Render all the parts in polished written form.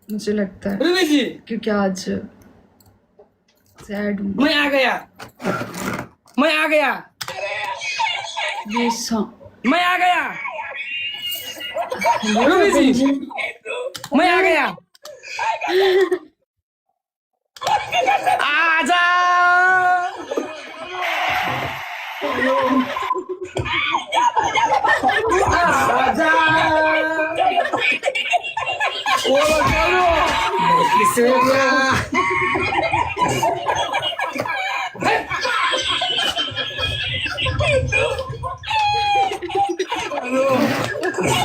मुझे लगता है रूबी जी क्योंकि आज सैड हूँ। मैं आ गया ये सॉन्ग मैं आ गया हेलो रूबी रतन जी मैं आ गया आजा आजा बोलो बोलो किसे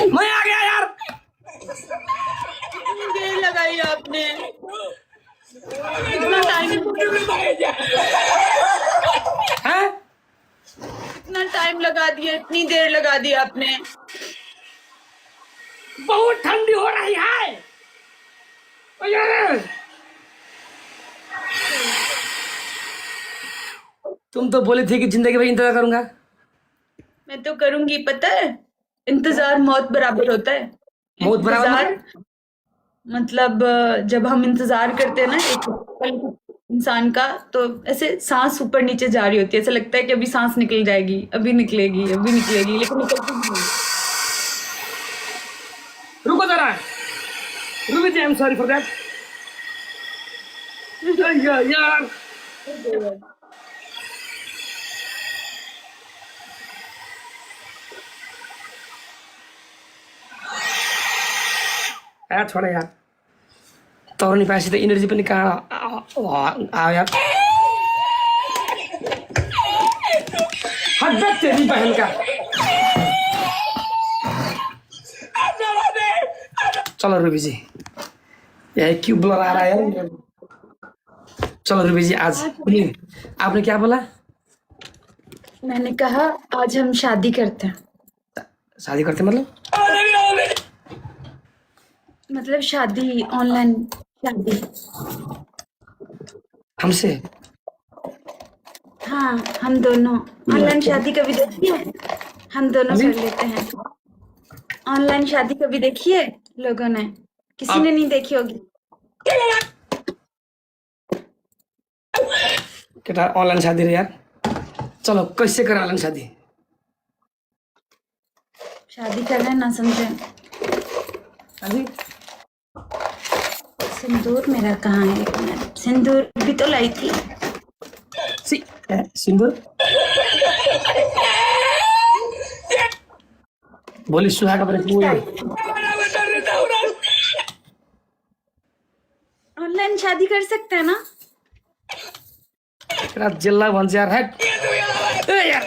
मैं आ गया यार देर लगाई आपने, इतना टाइम हैं इतना टाइम लगा दिया, इतनी देर लगा दी आपने। बहुत ठंडी हो रही है ओ यार तुम तो बोली थी कि जिंदगी भर इंतजार करूंगा मैं तो करूंगी, पता है इंतजार मौत बराबर होता है। मौत बराबर इंतजार मतलब जब हम इंतजार करते हैं ना एक पल इंसान का, तो ऐसे सांस ऊपर नीचे जा रही होती है, ऐसा लगता है कि अभी सांस निकल जाएगी, अभी निकलेगी, लेकिन निकलती नहीं। रुको जरा Ruby ji I am sorry for that यार यार छोड़ा यार तौरनी पासी तो एनर्जी पनि कहाँ आयो यार हद तेरी बहन का चलो रूबी जी यह क्यों बुला रहा है यार चलो रूबी जी आज आपने क्या बोला मैंने कहा आज हम शादी करते हैं। शादी करते मतलब शादी, ऑनलाइन शादी। हमसे हाँ, हम दोनों ऑनलाइन शादी कभी देखी है? हम दोनों जी? कर लेते हैं ऑनलाइन शादी। कभी देखी है लोगों ने? किसी ने नहीं देखी होगी। केटा ऑनलाइन शादी रे यार चलो कैसे करें ऑनलाइन शादी शादी कर रहे हैं ना, समझे? अभी सिंदूर मेरा कहाँ है? एक मिनट, सिंदूर भी तो लाई थी। सिंदूर बोली सुहाग ऑनलाइन शादी कर सकते हैं ना? जिल्ला भन्छ यार हट ए यार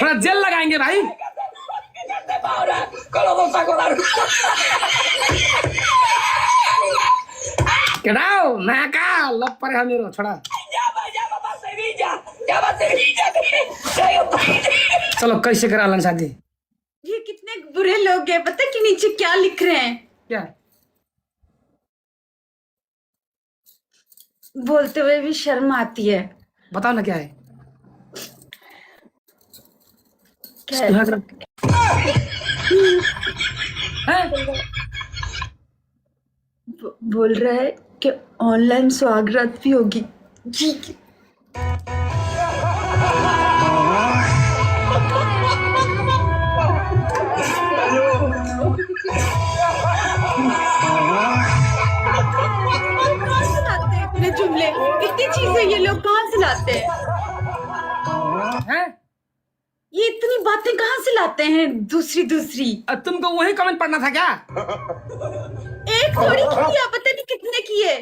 थोड़ा जेल लगाएंगे भाई केटाओ नाका लप परे मेरो छोड़ा चलो कैसे करा ऑनलाइन शादी ये कितने बुरे लोग हैं, पता है कि नीचे क्या लिख रहे हैं? क्या बोलते हुए भी शर्म आती है। बताओ ना क्या है क्या है? बोल रहा है कि ऑनलाइन स्वागत भी होगी। जी इतने जुमले, इतनी चीजें ये लोग कहाँ से लाते हैं? ये इतनी बातें कहाँ से लाते हैं दूसरी? तुमको वही कमेंट पढ़ना था क्या एक थोड़ी किया, पता नहीं कितने किए।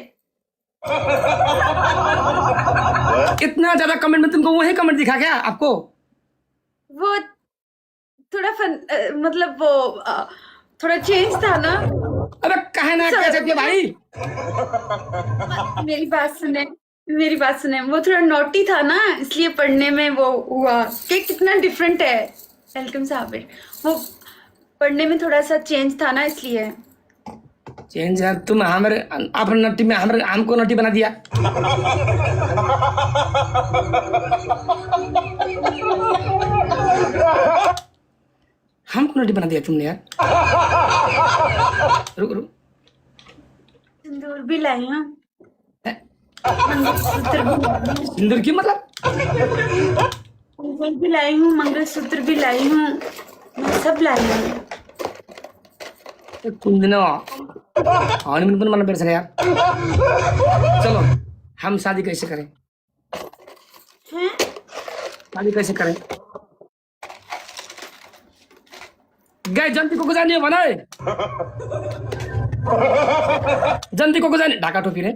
इतना ज्यादा कमेंट में तुमको वही कमेंट दिखा क्या आपको वो थोड़ा मतलब वो थोड़ा चेंज था ना। अबे कहे ना कैसे किया भाई मेरी बात सुने, वो थोड़ा नोटी था ना, इसलिए पढ़ने में वो हुआ कि कितना डिफरेंट है। वेलकम साबिर, वो पढ़ने में थोड़ा सा चेंज था ना, इसलिए। चेंज यार तुम हमारे अपने नटी में हमारे हमको नटी बना दिया हमको नटी बना दिया तुमने यार। रुक रुक। सिंदूर भी लाई हूँ, है? मंगलसूत्र भी लाई हूँ, सिंदूर की मतलब? सिंदूर भी लाई हूँ, मंगलसूत्र भी लाई हूँ, मैं सब लाई हूँ। तुम दिन हनीमून पण मना पेड़ यार। चलो हम शादी कैसे करें? हैं? शादी कैसे करें? गए जंती को गुजारनी हो बनाए। जंती को गुजारनी ढाका टोपी रे।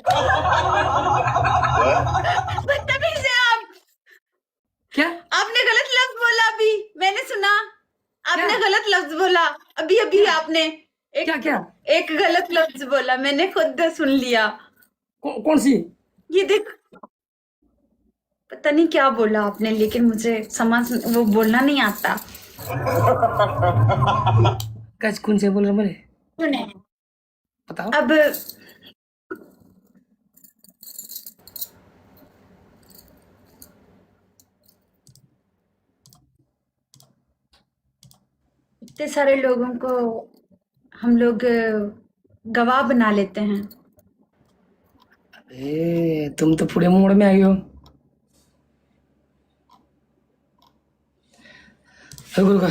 बदतमीज है आप। क्या आपने गलत लफ्ज बोला अभी, मैंने सुना। आपने क्या? गलत लफ्ज बोला अभी अभी आपने क्या क्या? एक गलत लफ्ज बोला, मैंने खुद सुन लिया। कौन सी? ये देख, पता नहीं क्या बोला आपने, लेकिन मुझे समझ वो बोलना नहीं आता। कैसे कौन से बोल रहे मेरे? सुने बताओ। अब, इतने सारे लोगों को हम लोग गवाह बना लेते हैं। तुम तो पूरे मोड़ में आई हो। रुको रुको।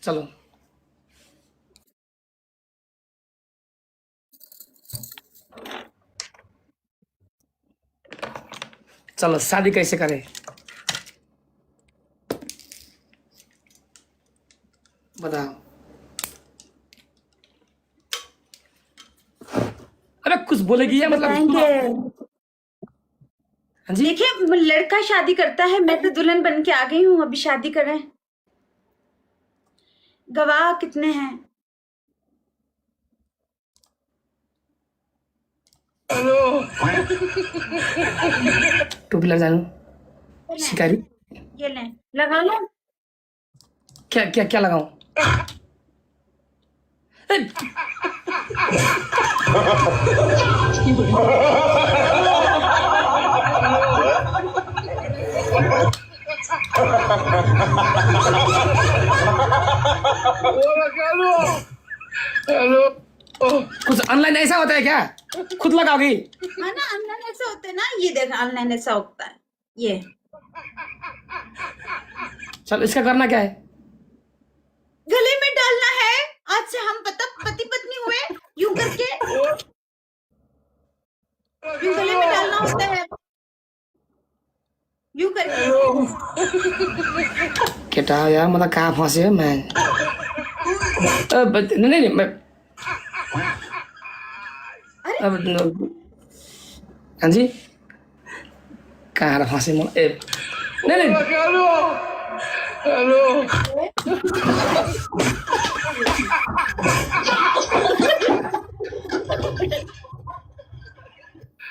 चलो चलो शादी कैसे करें? बताओ। अरे कुछ बोलेगी या मतलब? बताएंगे। हाँ जी। देखिए, लड़का शादी करता है, मैं तो दुल्हन बन के आ गई हूँ, अभी शादी करें। गवाह कितने हैं? टोपी लग जानू शिकारी। ये लें, लगा लो। क्या क्या क्या लगाऊं? ए, कुछ ऑनलाइन ऐसा होता है क्या? खुद लगाओगी? हाँ ना, ऑनलाइन ऐसा होता है ना, ये देख ऑनलाइन ऐसा होता है। ये चलो इसका करना क्या है? गले में डालना है। आज से हम पति पत्नी हुए, यूं करके, यूं गले में डालना होता है, यूं करके। केटा यार मतलब कहाँ फंसे मैं? नहीं नहीं मैं अरे अब हाँ जी कहाँ फंसे नहीं नहीं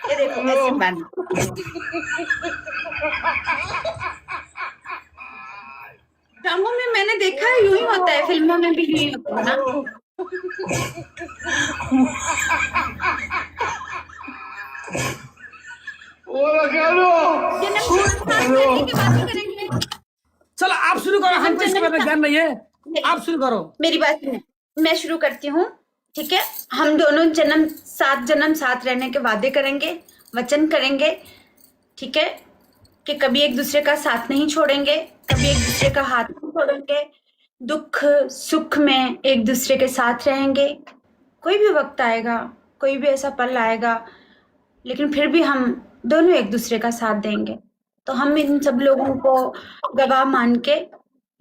ये देखो ऐसे बांध। ड्रामों में मैंने देखा है यूं ही होता है, फिल्मों में भी यूं ही होता है ना। ये नमकीन साथ करने की बातें करेंगे। चलो आप शुरू करो, हमको इसके बारे में ज्ञान नहीं है, नहीं, आप शुरू करो। मेरी बात सुनो, मैं शुरू करती हूँ। ठीक है, हम दोनों जन्म साथ रहने के वादे करेंगे, वचन करेंगे। ठीक है, कि कभी एक दूसरे का साथ नहीं छोड़ेंगे, कभी एक दूसरे का हाथ नहीं छोड़ेंगे, दुख सुख में एक दूसरे के साथ रहेंगे। कोई भी वक्त आएगा, कोई भी ऐसा पल आएगा, लेकिन फिर भी हम दोनों एक दूसरे का साथ देंगे। तो हम इन सब लोगों को गवाह मान के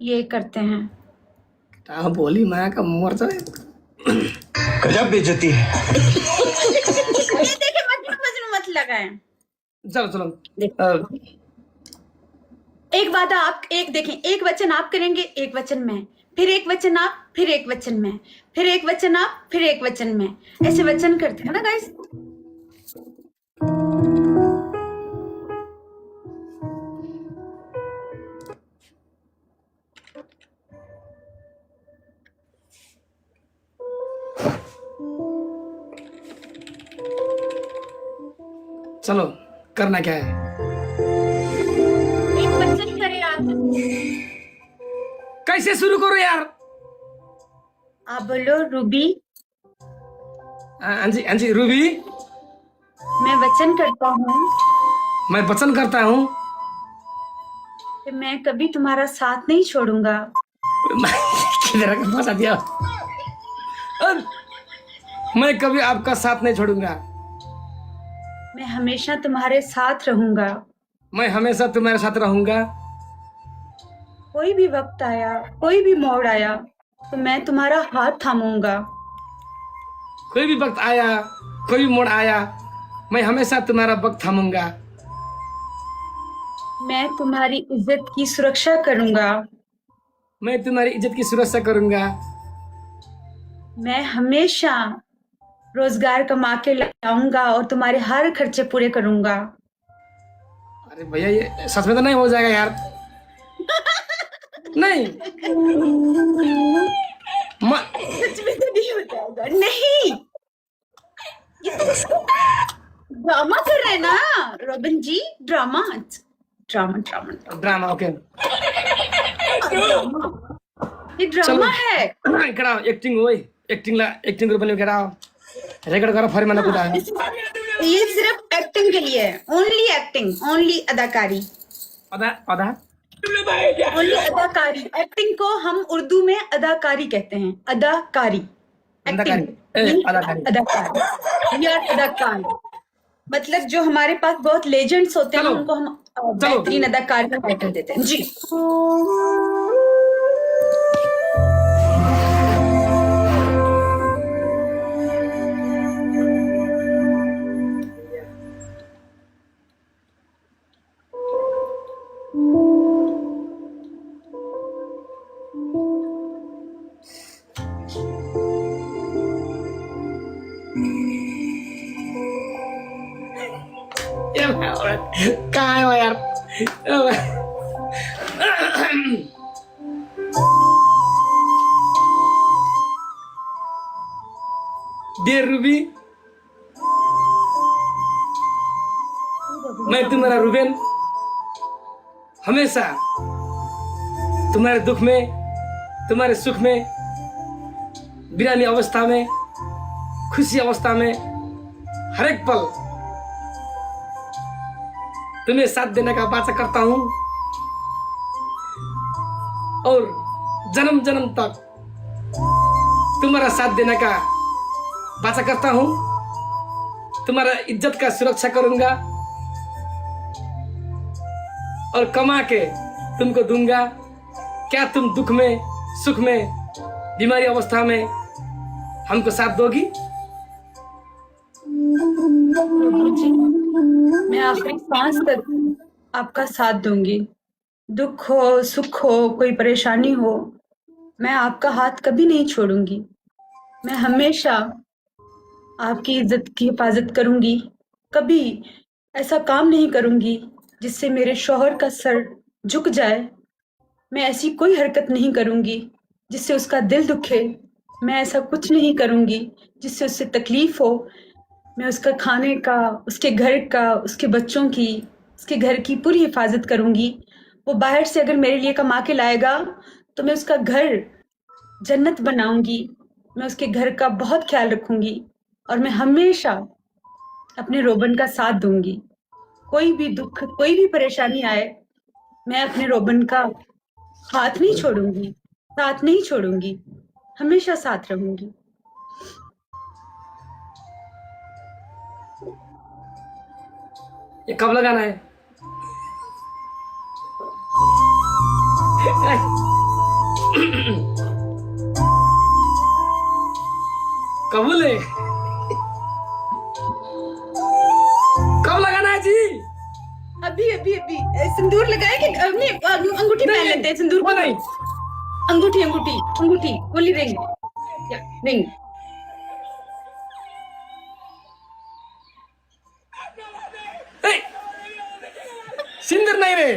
ये करते हैं। बोली मैं का मुंह तो गजब बेइज्जती है। ये देखिए, मत लगाएं। चलो चलो एक वादा आप, एक देखें, एक वचन आप करेंगे, एक वचन मैं, फिर एक वचन आप, फिर एक वचन मैं, फिर एक वचन आप, फिर एक वचन मैं। ऐसे वचन करते हैं ना गाइस। चलो करना क्या है? एक वचन करें आप। कैसे शुरू करो यार? आप बोलो रूबी, हाँ जी, हाँ जी, रूबी, मैं वचन करता हूँ मैं वचन करता हूँ कि मैं कभी तुम्हारा साथ नहीं छोड़ूंगा। किधर फंसा दिया? और मैं कभी आपका साथ नहीं छोड़ूंगा। मैं हमेशा तुम्हारे साथ रहूंगा। मैं हमेशा तुम्हारे साथ रहूंगा। कोई भी वक्त आया, कोई भी मोड़ आया, तो मैं तुम्हारा हाथ थामूंगा। कोई भी वक्त आया, कोई भी मोड़ आया, मैं हमेशा तुम्हारा वक्त थामूंगा। मैं तुम्हारी इज्जत की सुरक्षा करूंगा। मैं तुम्हारी इज्जत की सुरक्षा करूंगा। मैं हमेशा रोजगार कमा के लाऊंगा और तुम्हारे हर खर्चे पूरे करूंगा। अरे भैया ये सच में तो नहीं हो जाएगा यार। नहीं सच में तो नहीं हो जाएगा। नहीं, ये तो ड्रामा कर रहे हैं ना Robin ji. Drama drama drama drama okay. Drama, ये ड्रामा है। ఇక్కడ యాక్టింగ్ ఓయ్ యాక్టింగ్ రూపంలో ఇక్కడ రికార్ड करो फॉर्म में कुदा है। ये सिर्फ एक्टिंग के लिए है। ओनली एक्टिंग, ओनली अदाकारी, आधा आधा ओनली अदाकारी। एक्टिंग को हम उर्दू में अदाकारी कहते हैं। अदाकारी, अदाकारी, अदाकारी। अदाकारी या अदाकार। मतलब जो हमारे पास बहुत लेजेंड्स होते हैं चलो, उनको हम बेहतरीन अदाकार का टाइटल देते हैं। जी कहाँ है वो यार? डियर रूबी, मैं तुम्हारा रूबेन हमेशा तुम्हारे दुख में, तुम्हारे सुख में, वीरानी अवस्था में, खुशी अवस्था में, हर एक पल तुम्हें साथ देने का वाचा करता हूं और जन्म जन्म तक तुम्हारा साथ देने का वाचा करता हूं। तुम्हारा इज्जत का सुरक्षा करूंगा और कमा के तुमको दूंगा। क्या तुम दुख में, सुख में, बीमारी अवस्था में हमको साथ दोगी? मैं आखिरी सांस तक आपका साथ दूंगी। दुख हो, सुख हो, कोई परेशानी हो, मैं आपका हाथ कभी नहीं छोड़ूंगी। मैं हमेशा आपकी इज्जत की हिफाजत करूंगी। कभी ऐसा काम नहीं करूंगी जिससे मेरे शौहर का सर झुक जाए। मैं ऐसी कोई हरकत नहीं करूंगी जिससे उसका दिल दुखे। मैं ऐसा कुछ नहीं करूंगी जिससे उससे तकलीफ हो। मैं उसका खाने का, उसके घर का, उसके बच्चों की, उसके घर की पूरी हिफाजत करूंगी। वो बाहर से अगर मेरे लिए कमा के लाएगा तो मैं उसका घर जन्नत बनाऊंगी। मैं उसके घर का बहुत ख्याल रखूंगी और मैं हमेशा अपने रोबन का साथ दूंगी। कोई भी दुख, कोई भी परेशानी आए, मैं अपने रोबन का हाथ नहीं छोड़ूंगी, साथ नहीं छोड़ूंगी, हमेशा साथ रहूंगी। ये कब लगाना है? कबूल है? कब लगाना है जी? अभी अभी अभी सिंदूर लगाएंगे। अंगूठी पहन लेते हैं। सिंदूर वो नहीं, अंगूठी अंगूठी अंगूठी गोली रिंग रिंग। सिंदूर नहीं रे।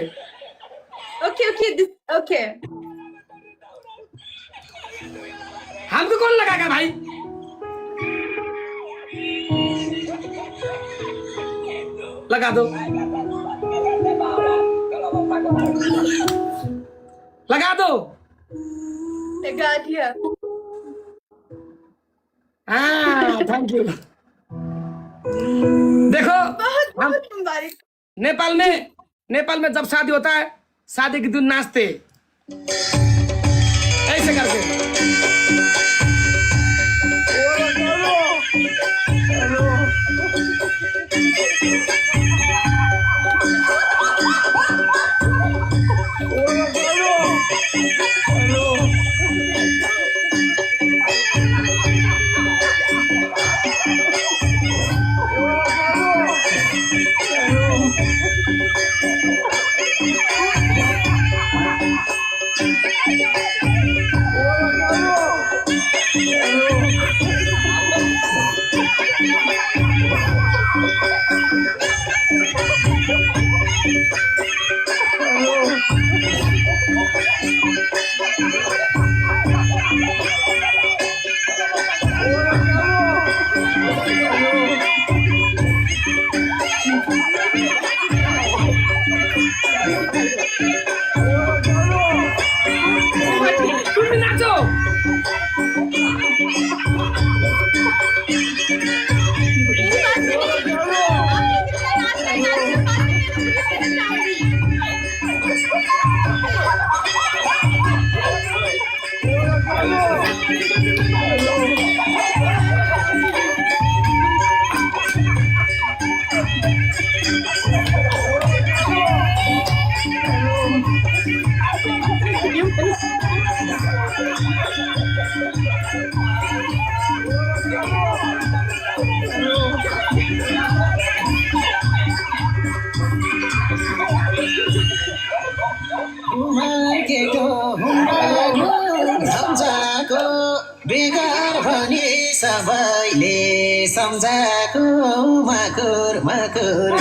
Okay okay okay. हमको कौन लगाएगा भाई? लगा दो, लगा दो। लगा दिया। हाँ, थैंक यू। देखो बहुत हम बहुत मुबारक। नेपाल में जब शादी होता है, शादी के दिन नाचते ऐसे करके। तुम भी नाचो। मेरी बात सुनिए। आपने कितना नाचना है, नाचने के बाद में मैं उंगली पे नचाऊंगी। मार्केटो हुँडाको सम्झाको बेगर भने सबैले सम्झाको माकुर माकुर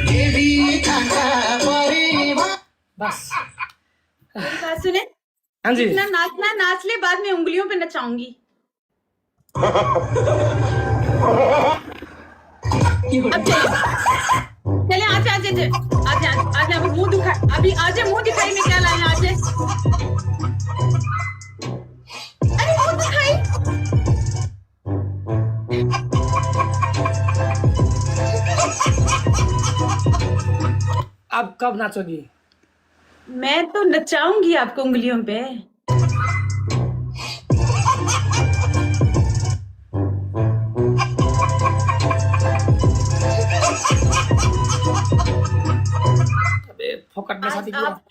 देवी खाना परेमा। बस। मेरी बात सुने। हाँ जी, इतना नाचना है, नाच ले, बाद में उंगलियों पे नचाऊंगी। अब चले आजे आजे आजे आजे अभी मुंह दिखा, अभी आजे मुंह दिखाई में क्या लाए हैं आजे। अरे मुंह दिखाई। अब कब नाचोगी? मैं तो नचाऊंगी आपको उंगलियों पे। अबे फोकट में शादी किया। आप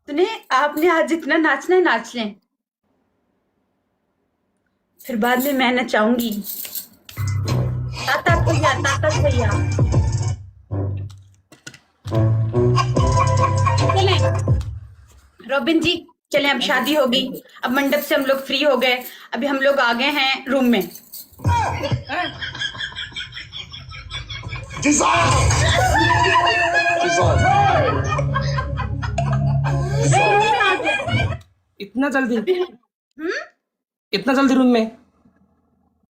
सुने, आपने आज जितना नाचना है नाच लें, फिर बाद में मैं नचाऊंगी। ताता भैया, ताता भैया। चलें रॉबिन जी, चलें, अब शादी होगी, अब मंडप से हम लोग फ्री हो गए, अभी हम लोग आ गए हैं रूम में। इतना जल्दी? हम्म, इतना जल्दी रूम में?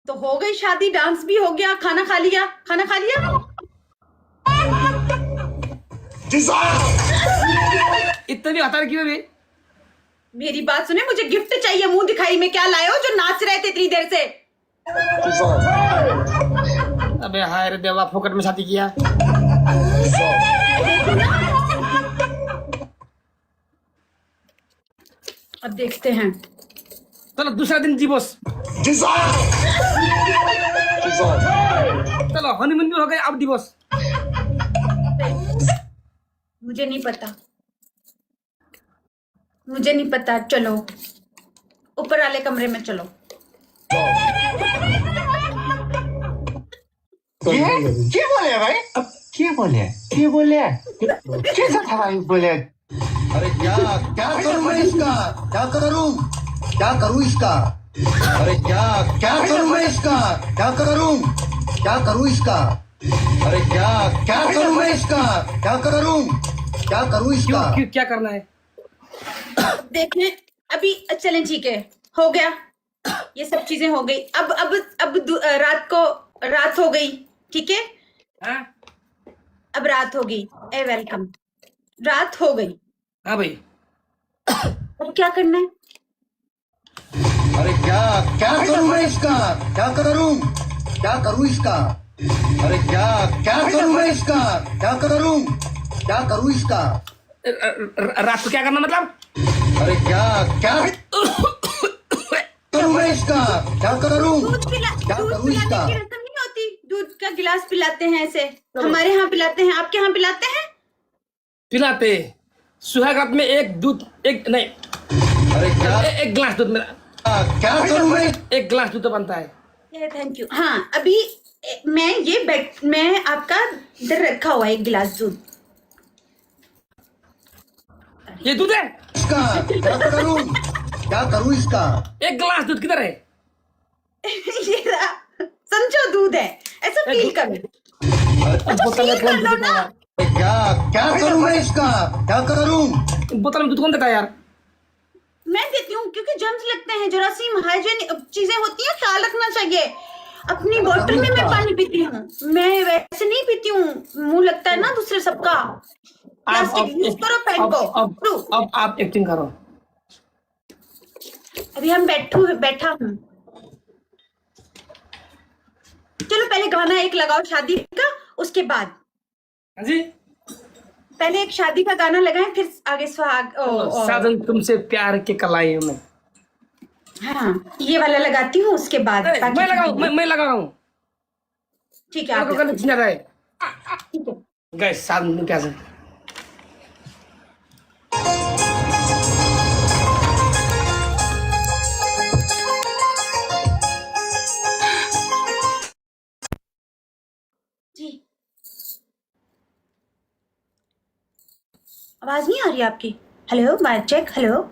तो हो गई शादी, डांस भी हो गया, खाना खा लिया, खाना खा लिया। इतना भी हतार क्यों बे? मेरी बात सुने, मुझे गिफ्ट चाहिए। मुंह दिखाई में क्या लाए हो जो नाच रहे थे इतनी देर से? अबे हाय रे देवा, फोकट में शादी किया। अब देखते हैं। चलो दूसरा दिन दिवस, चलो हनीमून भी हो गए, अब दिवस। मुझे नहीं पता, मुझे नहीं पता। चलो ऊपर वाले कमरे में चलो। क्या बोले भाई? अब क्या बोले? क्या बोले? कैसा था भाई बोले? अरे क्या क्या करूं मैं इसका? क्या करूं इसका? अरे क्या क्या करूं मैं इसका? क्या करूं इसका? अरे क्या करूं मैं इसका? क्या करूं इसका? क्यों क्या करना है? देखें अभी, चलें ठीक है, हो गया, ये सब चीजें हो गई। रात हो गई, ठीक है? हाँ अब रात हो गई। ए वेलकम। रात हो गई। हाँ भाई। अब क्या करना है? अरे क्या क्या करूं मैं इसका, क्या करूं, क्या करूं इसका, अरे क्या क्या करूं मैं इसका, क्या करूं इसका, रात को क्या करना मतलब? अरे क्या क्या करूं मैं इसका, क्या करूं, दूध क्या करूं पिलाने इसका, की रस्म नहीं होती? दूध का गिलास पिलाते हैं ऐसे। हमारे यहाँ पिलाते हैं, आपके यहाँ पिलाते हैं? पिलाते। सुहाग रात में एक दूध, एक नहीं, अरे क्या एक गिलास दूध मेरा, क्या करूं मैं, एक गिलास दूध तो बनता है। Thank you. हाँ, अभी मैं आपका इधर रखा हुआ है एक गिलास दूध। ये दूध है? इसका क्या करूं इसका, एक गिलास दूध किधर है? ये रहा। समझो दूध है, ऐसा फील करो। बोतल में फील कर कौन लो दूध ना। देता है अरे क्या क्या करूं मैं इसका, क्या करूं, यार? बोतल में दूध कौन देता है यार? मैं देती हूँ क्योंकि जर्म्स लगते हैं, जरासीम, हाइजीन चीजें होती हैं, ख्याल रखना चाहिए। अपनी बोतल में मैं पानी पीती हूँ, मैं वैसे नहीं पीती हूँ। मुंह लगता है ना दूसरे सबका। प्लास्टिक यूज करो, फेंको। अब आप एक्टिंग करो। अभी हम बैठा हूँ। चलो पहले गाना एक लगाओ शादी का, उसके बाद। हाँ जी। पहले एक शादी का गाना लगाएं, फिर आगे सुहाग। साजन तुमसे प्यार के कलाई में। हाँ, ये वाला लगाती हूँ, उसके बाद बाकी मैं लगाऊं, मैं लगा रहा हूँ। ठीक है, मेरे आप को करने सुना रहा है। ठीक है। गैस साजन क्या से? जी, आवाज नहीं आ रही आपकी? Hello, mic check. हेलो।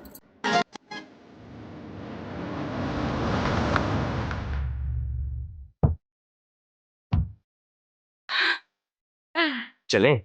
चलें?